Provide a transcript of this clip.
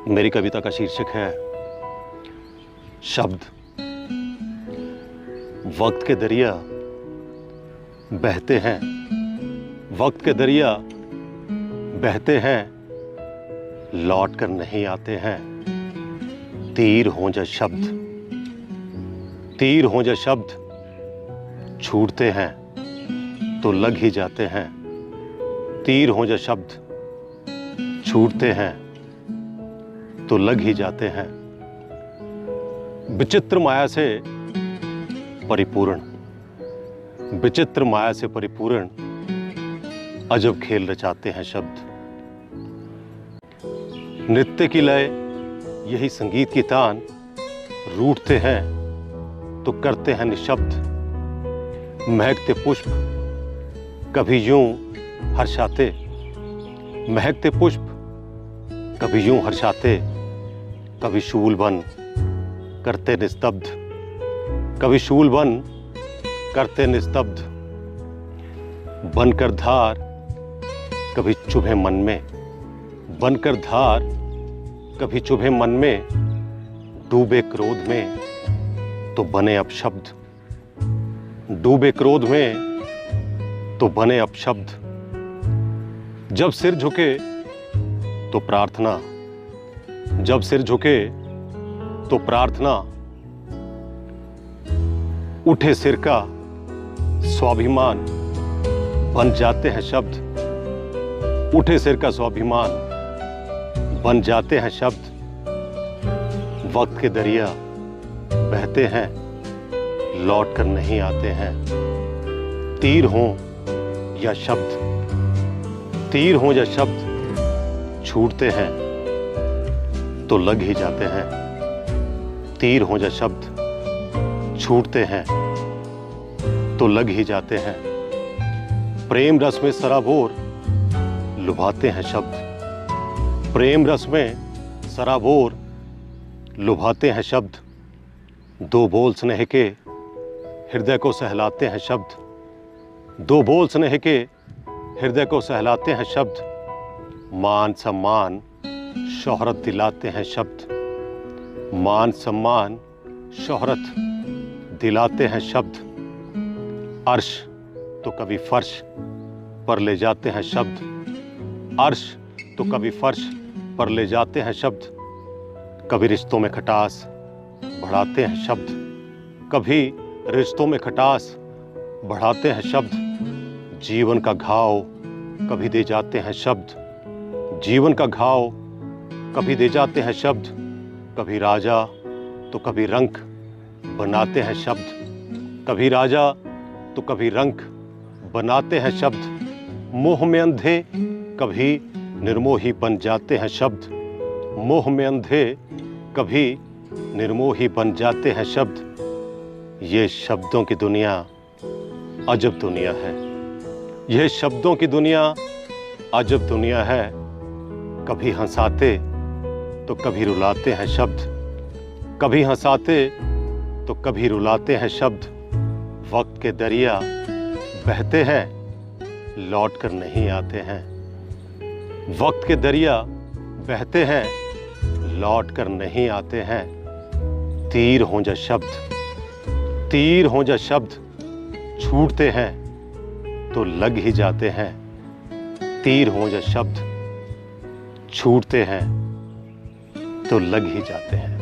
मेरी कविता का शीर्षक है शब्द। वक्त के दरिया बहते हैं, वक्त के दरिया बहते हैं, लौट कर नहीं आते हैं। तीर हों जा शब्द, तीर हों जा शब्द, छूटते हैं तो लग ही जाते हैं। तीर हों जा शब्द, छूटते हैं तो लग ही जाते हैं। विचित्र माया से परिपूर्ण, विचित्र माया से परिपूर्ण अजब खेल रचाते हैं शब्द। नृत्य की लय यही संगीत की तान, रूठते हैं तो करते हैं निशब्द। महकते पुष्प कभी यूं हर्षाते, महकते पुष्प कभी यूं हर्षाते, कभी शूल बन करते निस्तब्ध, कभी शूल बन करते निस्तब्ध। बनकर धार कभी चुभे मन में, बनकर धार कभी चुभे मन में। डूबे क्रोध में तो बने अपशब्द, डूबे क्रोध में तो बने अपशब्द। जब सिर झुके तो प्रार्थना, जब सिर झुके तो प्रार्थना। उठे सिर का स्वाभिमान बन जाते हैं शब्द, उठे सिर का स्वाभिमान बन जाते हैं शब्द। वक्त के दरिया बहते हैं, लौट कर नहीं आते हैं। तीर हों या शब्द, तीर हों या शब्द, छूटते हैं तो लग ही जाते हैं। तीर हों या शब्द, छूटते हैं तो लग ही जाते हैं। प्रेम रस में सराबोर लुभाते हैं शब्द, प्रेम रस में सराबोर लुभाते हैं शब्द। दो बोल स्नेह के हृदय को सहलाते हैं शब्द, दो बोल स्नेह के हृदय को सहलाते हैं शब्द। मान सम्मान शोहरत दिलाते हैं शब्द, मान सम्मान शोहरत दिलाते हैं शब्द। अर्श तो कभी फर्श पर ले जाते हैं शब्द, अर्श तो कभी फर्श पर ले जाते हैं शब्द। कभी रिश्तों में खटास बढ़ाते हैं शब्द, कभी रिश्तों में खटास बढ़ाते हैं शब्द। जीवन का घाव कभी दे जाते हैं शब्द, जीवन का घाव कभी दे जाते हैं शब्द। कभी राजा तो कभी रंक बनाते हैं शब्द, कभी राजा तो कभी रंक बनाते हैं शब्द। मोह में अंधे कभी निर्मोही बन जाते हैं शब्द, मोह में अंधे कभी निर्मोही बन जाते हैं शब्द। ये शब्दों की दुनिया अजब दुनिया है, यह शब्दों की दुनिया अजब दुनिया है। कभी हंसाते तो कभी रुलाते हैं शब्द, कभी हंसाते तो कभी रुलाते हैं शब्द। वक्त के दरिया बहते हैं, लौट कर नहीं आते हैं। वक्त के दरिया बहते हैं, लौट कर नहीं आते हैं। तीर हों जा शब्द, तीर हों जा शब्द, छूटते हैं तो लग ही जाते हैं। तीर हों जा शब्द, छूटते हैं तो लग ही जाते हैं।